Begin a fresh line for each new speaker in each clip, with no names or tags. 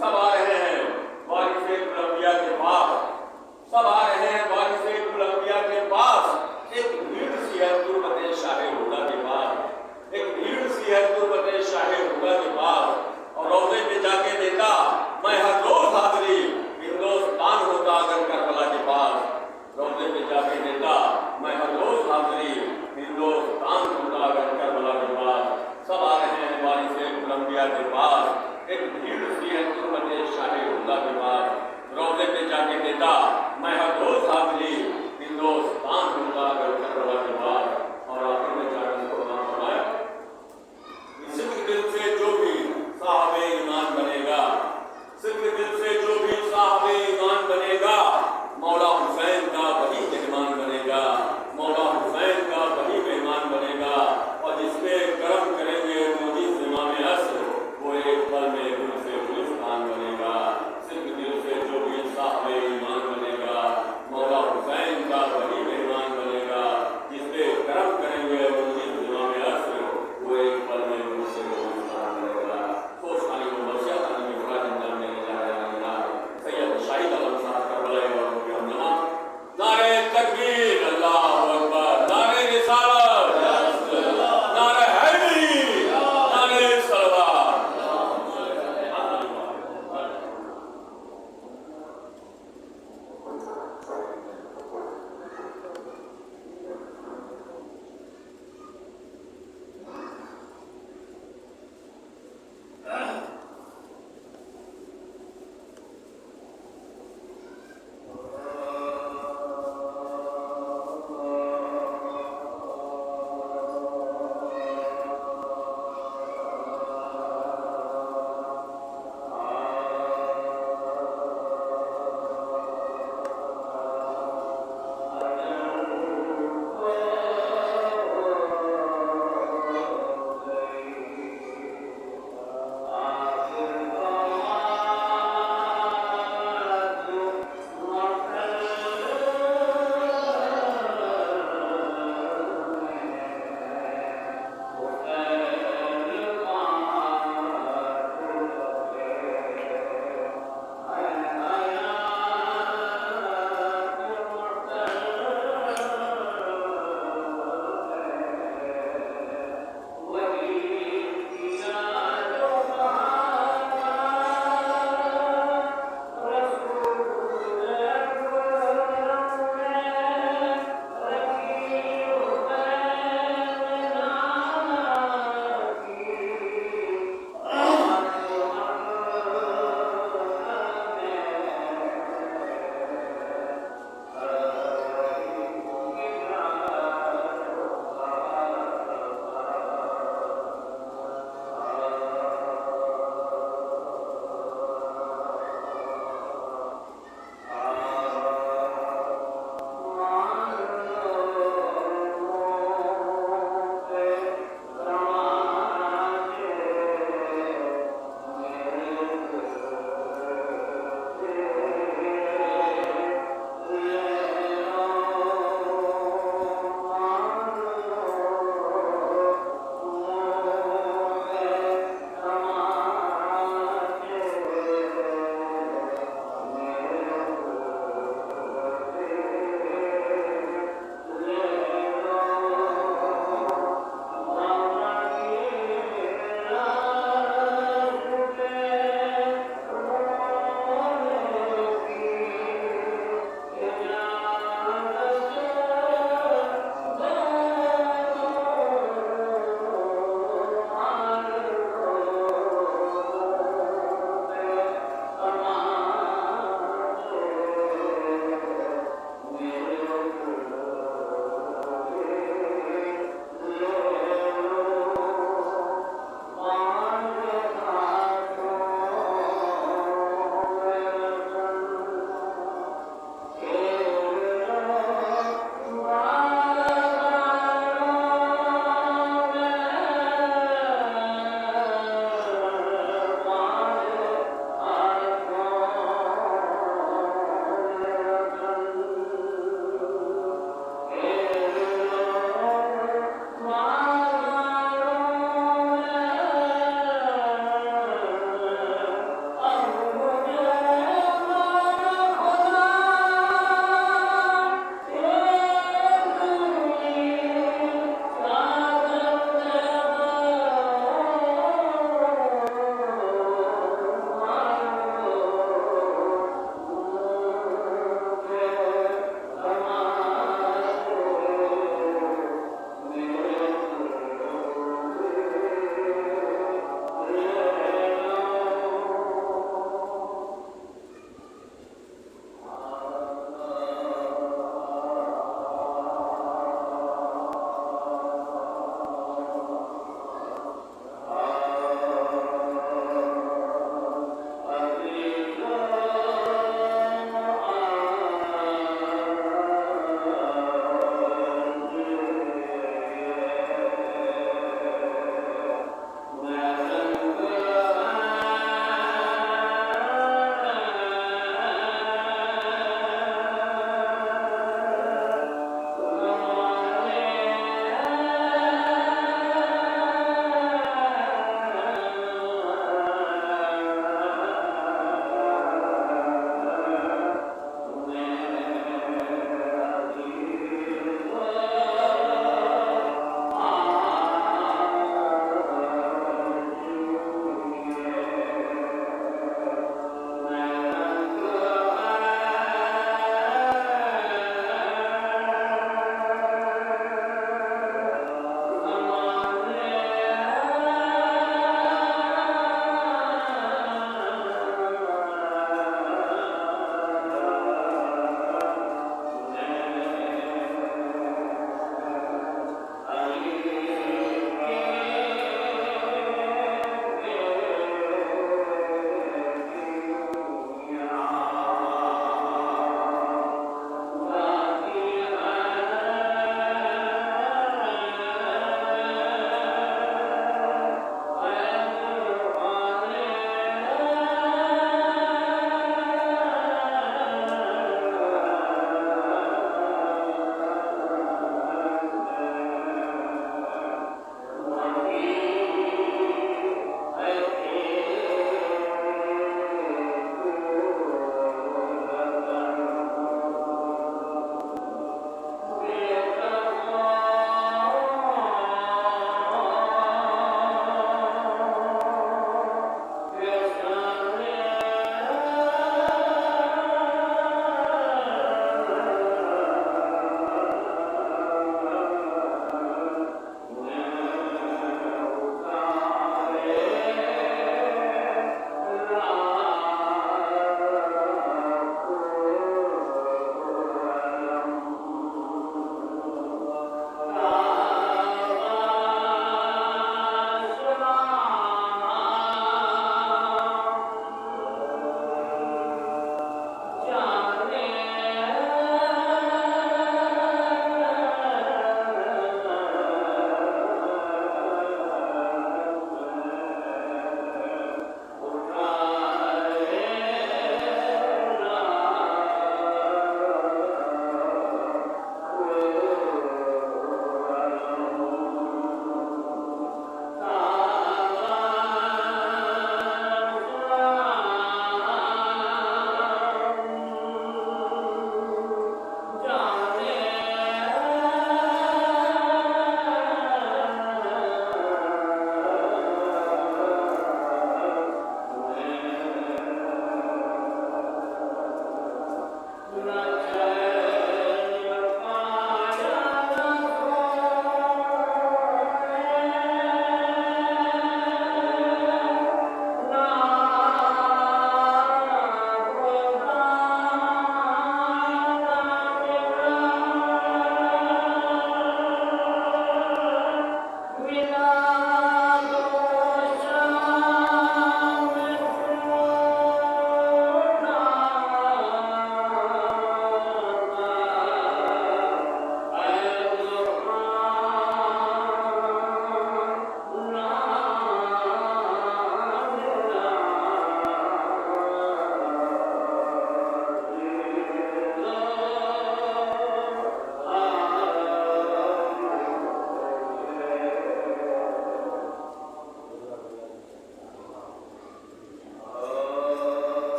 सब आ रहे हैं वारिसे कोलंबिया के पास, सब आ रहे हैं वारिसे कोलंबिया के पास। एक भीड़ सी है तुर्बते शाहे हुदा के पास, एक भीड़ सी है तुर्बते शाहे हुदा के पास। और रोजे पे जाके देता मैं हर रोज हाजिरी, हिंदुस्तान होता अगर करबला के पास। रोजे पे जाके देता मैं हर रोज हाजिरी, हिंदुस्तान होता अगर करबला के पास। सब आ रहे हैं वारिसे कोलंबिया के पास, एक भीड़ सी है तुर्बते शाहे हुदा के पास। रोजे पे जाके देता मैं हर रोज हाजिरी, हिंदुस्तान होता अगर करबला के पास। और आखिर में जाकर को नाम बनाया, सिख दिल से जो भी साहबे ईमान बनेगा, सिख दिल से जो भी साहबे ईमान बनेगा, मौला हुसैन का वही मेहमान बनेगा, मौला हुसैन का वही मेहमान बनेगा। और जिसपे करम करेंगे मोदी इमाम असर, वो एक पल में गुल से गुलिस्तान बनेगा। सिख दिल से जो भी साहबे ईमान बनेगा, मौला हुसैन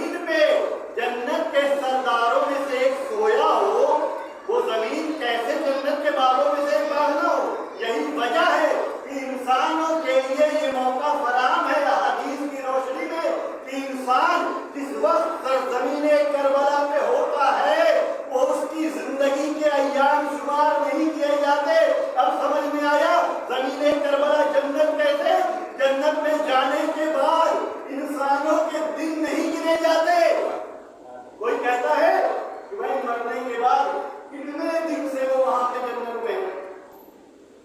जमीन पे जन्नत के सरदारों में से एक सोया हो, वो जमीन कैसे जन्नत के बागों में से एक बाग ना हो? यही वजह है कि इंसानों के लिए ये मौका फराम है हदीस की रोशनी में कि इंसान जिस वक्त सरजमीने करबला पे होता है वो उसकी जिंदगी के अय्याम शुमार नहीं किए जाते। अब समझ में आया जमीने करबला जन्नत कैसे? जन्नत में जाने के बाद इंसानों के दिन नहीं गिने जाते। कोई कहता है कि भाई मरने के बाद कितने दिन से वो वहां पे जन्नत में है,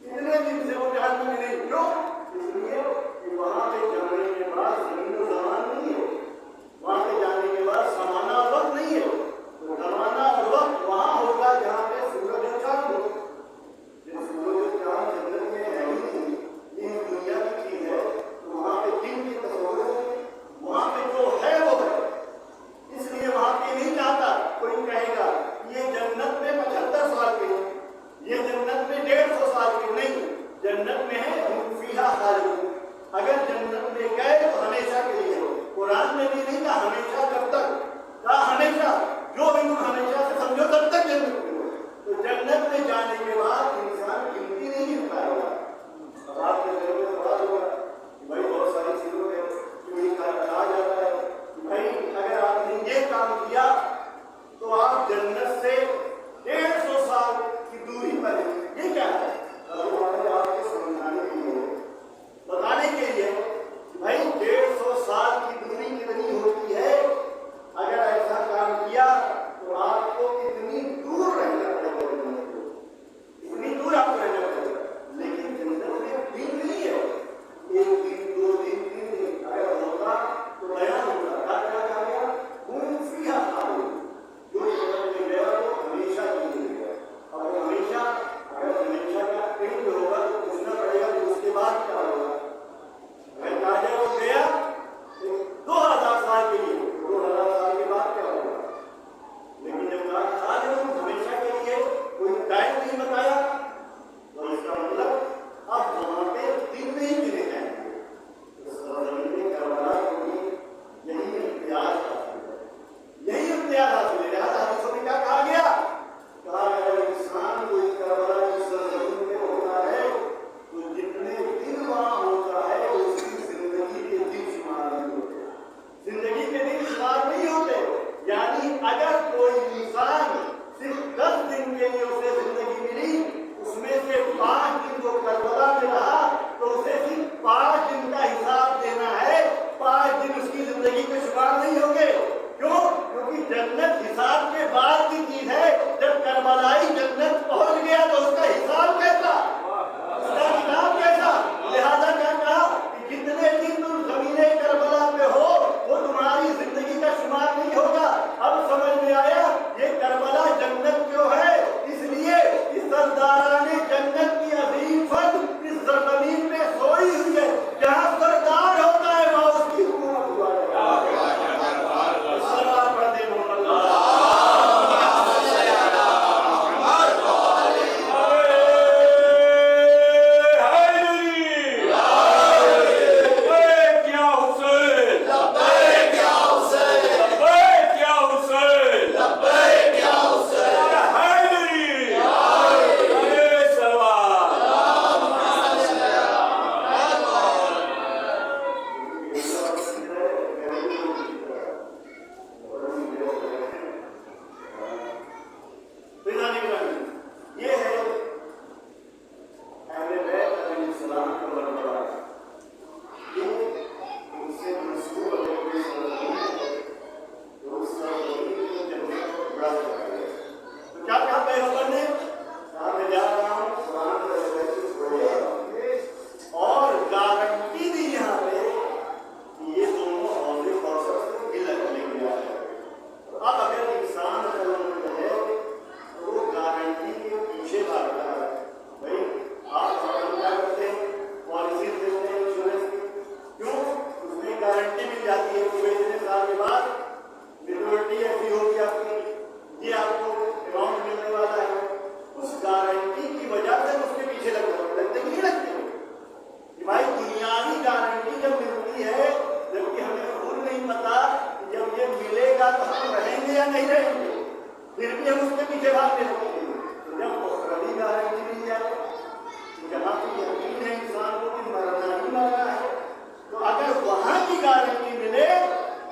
कितने दिन से वो जहन्नम में नहीं। क्यों? इसलिए कि वहां पे जाने के बाद जमीन जमान नहीं है, वहां पे जाने के बाद समाना और वक्त नहीं है। तो जमाना और वक्त वहां होगा जहां पे सूरज और चांद हो। सूरज और चांद जन्नत में है ही नहीं, ये दुनिया की चीज है। तो वहां पे दिन की तस्वीर वहां पे जो है वो है। इसलिए वहां पे नहीं जाता। कोई कहेगा ये जन्नत में 75 साल के, ये जन्नत में 150 साल के। नहीं, जन्नत में है फीहा खालिदून। अगर जन्नत में गए तो हमेशा के लिए हो। कुरान में भी नहीं कहा हमेशा, कब तक कहा हमेशा। जो भी तुम हमेशा से समझो तब तक जन्नत में हो। तो जन्नत में जाने के बाद इंसान गिनती नहीं गिन पाएगा। अब आपके दिल में सवाल होगा कि भाई बहुत सारी चीजों में कहा जाता है कि भाई अगर आपने ये काम किया तो आप जन्नत से 150 साल की दूरी पर हैं। ये क्या है? आपको समझाने के लिए, बताने के लिए कि भाई 150 साल की दूरी कितनी होती है। अगर ऐसा काम किया तो आपको कितनी दूर रहना पड़ेगा, इतनी दूर आपको रहना पड़ेगा। लेकिन जन्नत में दिन नहीं है, 1 दिन 2 दिन 3 दिन। अगर होता तो बयान होता क्या कहा गया? फीहा खालिदून। जो जन्नत में गया वो हमेशा के लिए गया। अब हमेशा, अगर हमेशा का कहीं होगा तो पूछना पड़ेगा कि उसके बाद क्या होगा। अगर कहा जाए वो गया 2000 साल के लिए, 2000 साल के बाद क्या होगा। लेकिन जब कहा खालिदून हमेशा के लिए, कोई टाइम नहीं बताया, तो इसका मतलब अब वहां पे दिन नहीं गिने जाएंगे। जमीन करबला को भी यही इम्तियाज हासिल है, यही इम्तियाज हासिल है। लिहाजा हदीसों में क्या कहा गया? कहा अगर इंसान कोई करबला की सरजमीन में होता है तो जितने दिन वहां होता है उसकी जिंदगी के दिन शुमार नहीं होते, जिंदगी के दिन शुमार नहीं होते। यानी अगर कोई इंसान सिर्फ 10 दिन के लिए उसे जिंदगी मिली, उसमें से 5 दिन वो करबला में रहा, तो उसे सिर्फ 5 दिन का हिसाब देना है। 5 दिन उसकी जिंदगी के शुमार नहीं होंगे। क्यों? क्योंकि जन्नत हिसाब के बाद की चीज है। जब करबलाई जन्नत पहुंच गया तो उसका हिसाब कैसा, उसका किताब कैसा। लिहाजा क्या कहा कि जितने दिन तुम ज़मीने करबला पे हो वो तुम्हारी जिंदगी का शुमार नहीं होगा। अब समझ में आया ये करबला जन्नत क्यों है। इसलिए इस सरदाराने जन्नत की अजीम फर्द इस जमीन पे सोई हुई है। जहां सरदार होता है वहां उसकी हुकूमत हुआ है। देगा तो हम रहेंगे या नहीं रहेंगे, फिर भी हम उसके पीछे भागते रहेंगे। तो जब वो कभी गारंटी मिल जाए, जहाँ पे यकीन है इंसान को कि मरना ही मरना है, तो अगर वहाँ की गारंटी मिले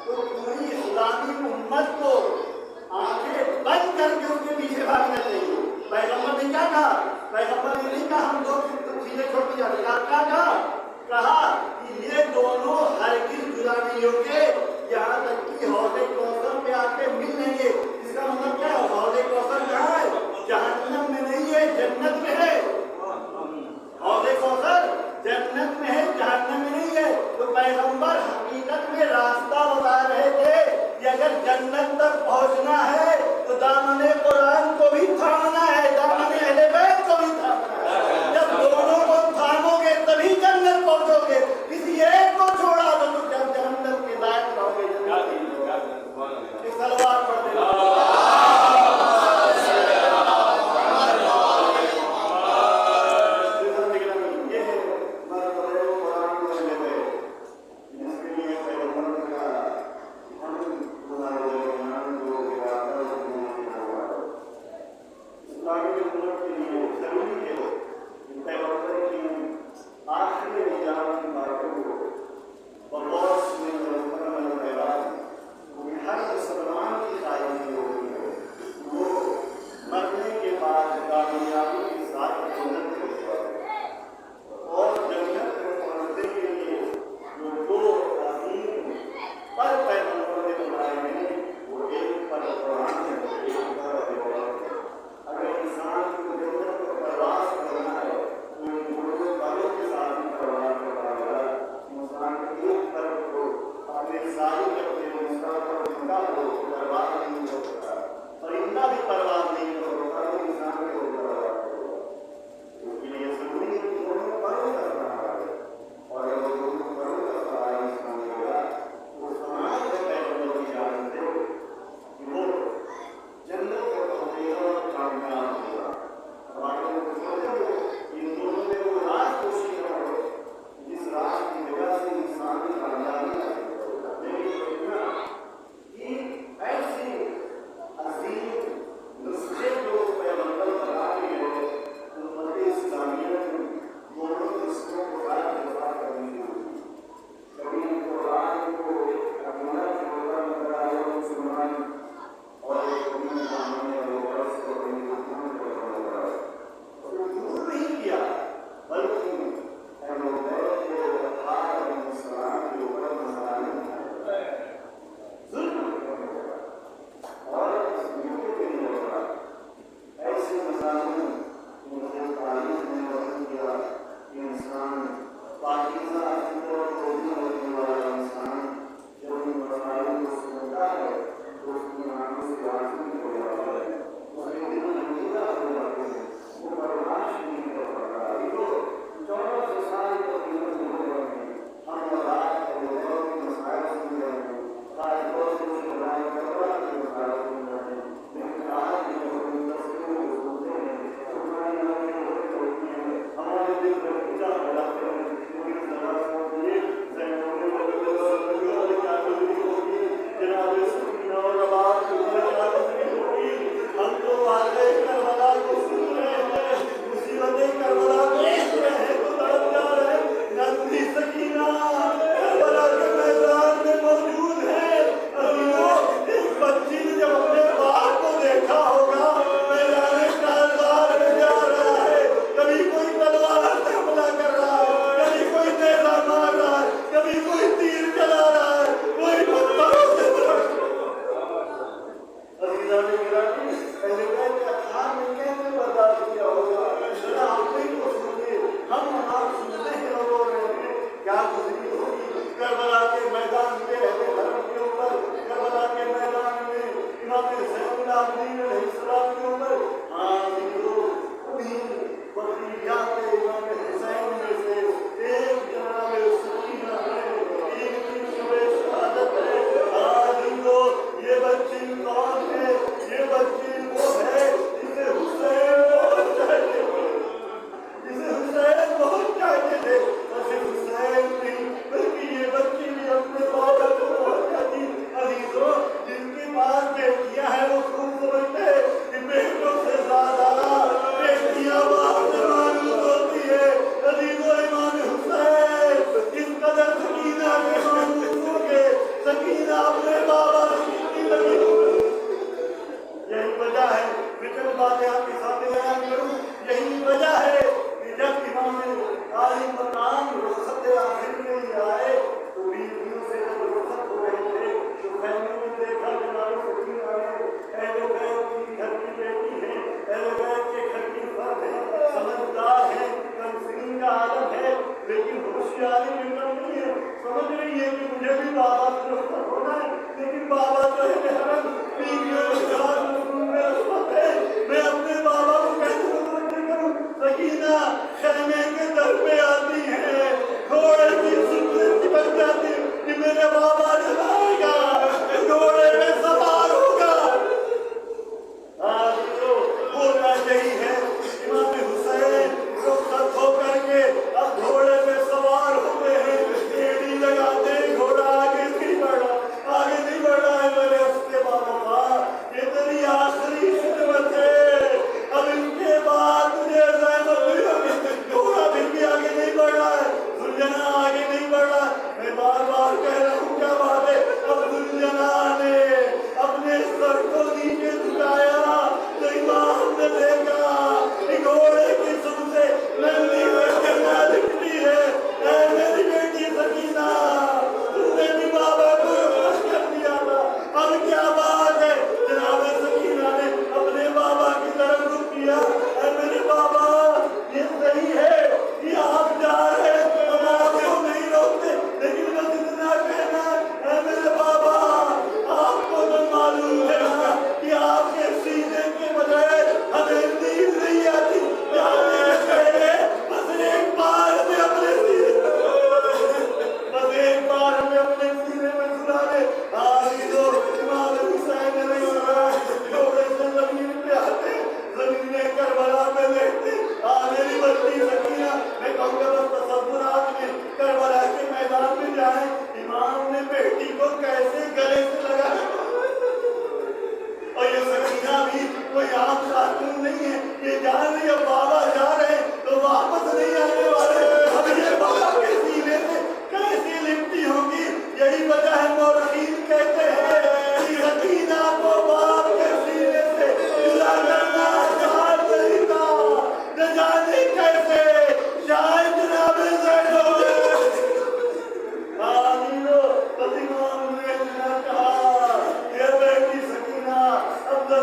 तो पूरी इस्लामी उम्मत को आंखें बंद करके उसके पीछे भागना चाहिए। पैगंबर ने क्या कहा? पैगंबर ने नहीं कहा हम दो चीजें छोड़ दी जाती, क्या कहा कि ये दोनों हरगिज़ जुदा नहीं होंगे, यहाँ तक कि हौज़े कौसर पे आके मिल लेंगे। इसका मतलब क्या है? हौज़े कौसर कहाँ है? जहन्नम में नहीं है, जन्नत में है। हौज़े कौसर जन्नत में है, जहन्नम में नहीं है। तो पैगंबर हकीकत में रास्ता बता रहे थे कि अगर जन्नत तक पहुंचना है तो दामने कुरान को भी थामना है, दामने अहले बैत को भी थामना है। जब दोनों को थामोगे तभी जन्नत पहुंचोगे। किसी एक को छोड़ा तो तुम जब जहन्नम के लायक रहोगे। सलवार पढ़ देना।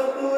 वस्तु